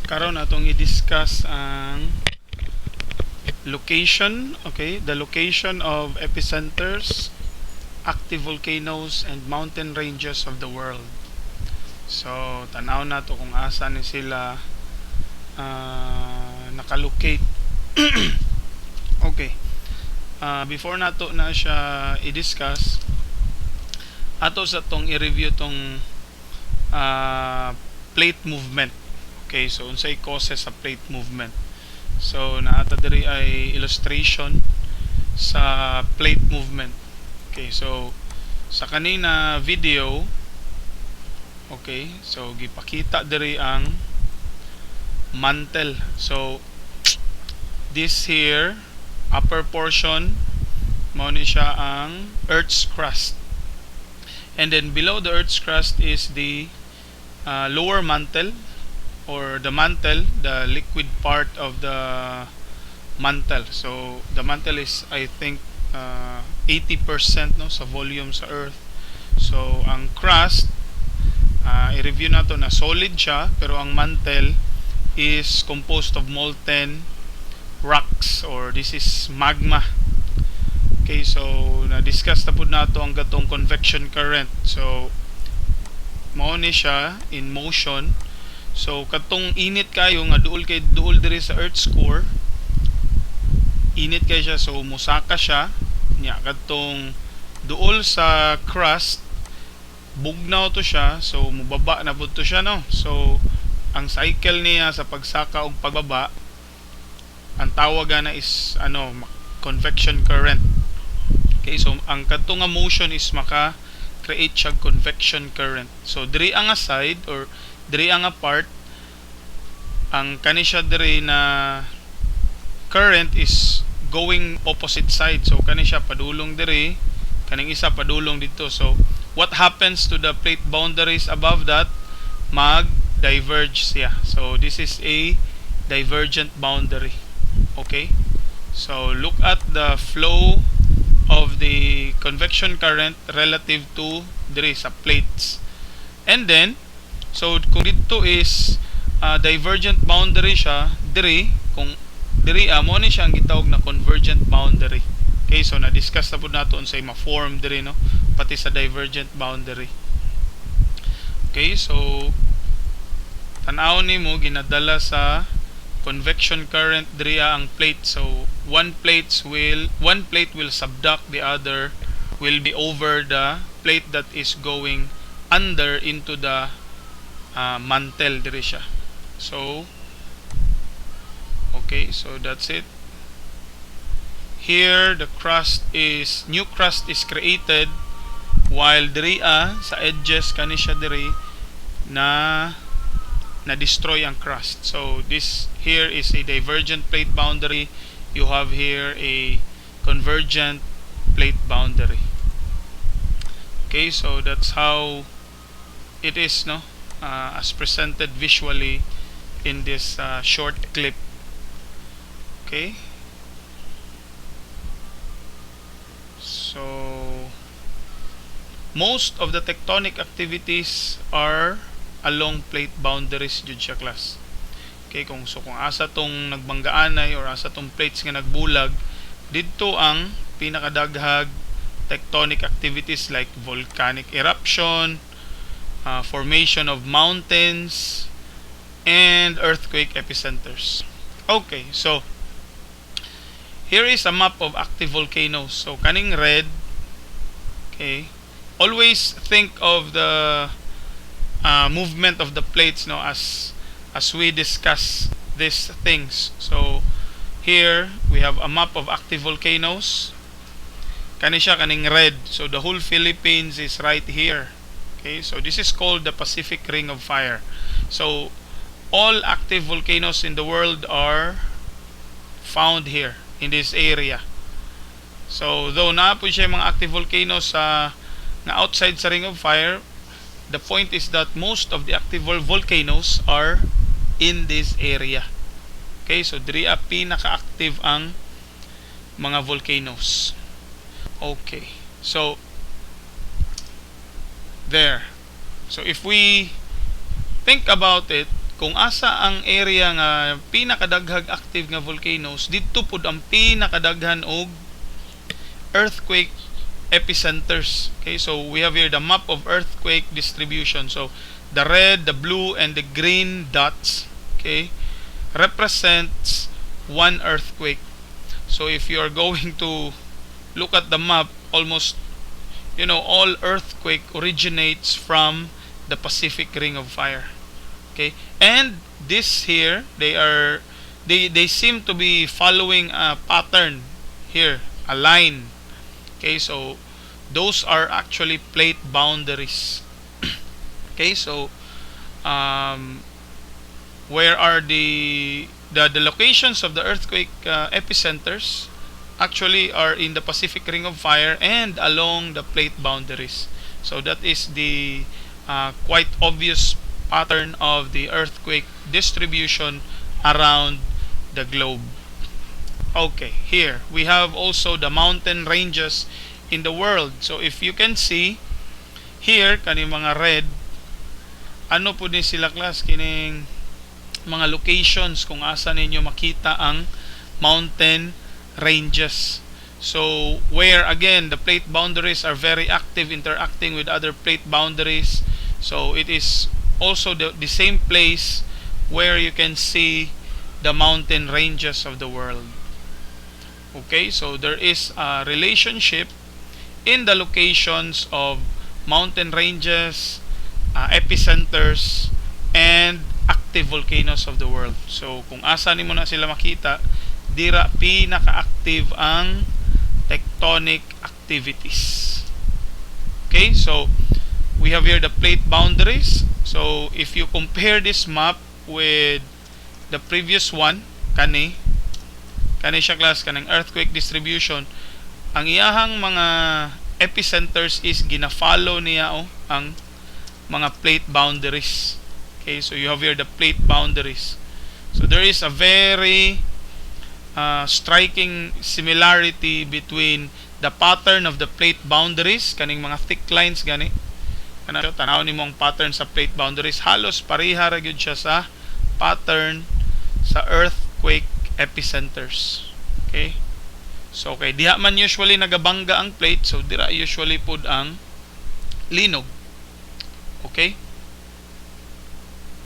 Karon atong i-discuss ang location, okay? The location of epicenters, active volcanoes, and mountain ranges of the world. So, tanaw na to kung asa ni sila nakalocate. Okay. Before nato na siya i-discuss, ato sa tong i-review tong plate movement. Okay, so unsay causes sa plate movement. So naata diri ay illustration sa plate movement. Okay, so sa kanina video, okay, so gipakita diri ang mantle. So this here upper portion mao ni siya ang Earth's crust. And then below the Earth's crust is the lower mantle, or the mantle, the liquid part of the mantle. So the mantle is, I think, 80% no sa volume sa Earth. So ang crust, i-review nato na solid siya, pero ang mantle is composed of molten rocks, or this is magma. Okay, so na-discuss na po nato ang gatong convection current. So mao ni siya in motion. So katong init kayo nga duol diri sa Earth's core, init kay siya, so musaka siya nya katong duol sa crust, bugnaw to siya, so mubaba na pud to siya, no. So ang cycle niya sa pagsaka ug pagbaba, ang tawag na is convection current. Okay, so ang katong nga motion is maka create siya convection current. So diri ang side, or diri ang part, ang kani siya diri na current is going opposite side. So kani siya padulong diri, kaning isa padulong dito. So what happens to the plate boundaries above that? Mag-diverge siya. So this is a divergent boundary. Okay? So look at the flow of the convection current relative to diri sa plates. And then so kung dito is divergent boundary siya, diri kung diri mo ni siya ang gitawag na convergent boundary. Okay, so na-discuss na po nato unsay ma-form diri, no, pati sa divergent boundary. Okay, so tan-aw nimo ginadala sa convection current diri ang plate. So one plate will subduct the other, will be over the plate that is going under into the mantle diri siya. So okay, so that's it. Here the new crust is created, while diri sa edges kani siya diri na destroy ang crust. So this here is a divergent plate boundary. You have here a convergent plate boundary. Okay, so that's how it is, no, as presented visually in this short clip. Okay, so most of the tectonic activities are along plate boundaries jud siya, class. Okay, kung asa tong nagbanggaanay or asa tong plates nga nagbulag, didto ang pinakadaghag tectonic activities like volcanic eruption, formation of mountains, and earthquake epicenters. Okay, so here is a map of active volcanoes. So kaning red, okay, always think of the movement of the plates, no, as we discuss these things. So here we have a map of active volcanoes. Kani siya kaning red. So the whole Philippines is right here. Okay, so this is called the Pacific Ring of Fire. So all active volcanoes in the world are found here in this area. So though na po siya mga active volcanoes na outside sa Ring of Fire, the point is that most of the active volcanoes are in this area. Okay, so diri pinaka-active ang mga volcanoes. Okay, so there. So if we think about it, kung asa ang area nga pinakadaghag active nga volcanoes, didto pud ang pinakadaghan og earthquake epicenters. Okay, so we have here the map of earthquake distribution. So the red, the blue, and the green dots, okay, represents one earthquake. So if you are going to look at the map, almost, all earthquake originates from the Pacific Ring of Fire. Okay, and this here, they seem to be following a pattern here, a line. Okay, so those are actually plate boundaries. Okay, so where are the locations of the earthquake epicenters actually are in the Pacific Ring of Fire and along the plate boundaries. So that is the quite obvious pattern of the earthquake distribution around the globe. Okay, here we have also the mountain ranges in the world. So if you can see here, kani mga red, ano po din sila class, kining mga locations kung asa ninyo makita ang mountain ranges. So where again the plate boundaries are very active, interacting with other plate boundaries. So it is also the same place where you can see the mountain ranges of the world. Okay, so there is a relationship in the locations of mountain ranges, epicenters, and active volcanoes of the world. So kung asa nimo na sila makita, dira pinaka-active ang tectonic activities. Okay, so we have here the plate boundaries. So if you compare this map with the previous one, kani siya class, kanang earthquake distribution, ang iyahang mga epicenters is gina-follow niya ang mga plate boundaries. Okay, so you have here the plate boundaries. So there is a very striking similarity between the pattern of the plate boundaries, kaning mga thick lines gani. Tanaw nimo ang pattern sa plate boundaries, halos pareha ra gyud siya sa pattern sa earthquake epicenters. Okay? So okay, diha man usually nagabangga ang plate, so dira usually pud ang linog. Okay?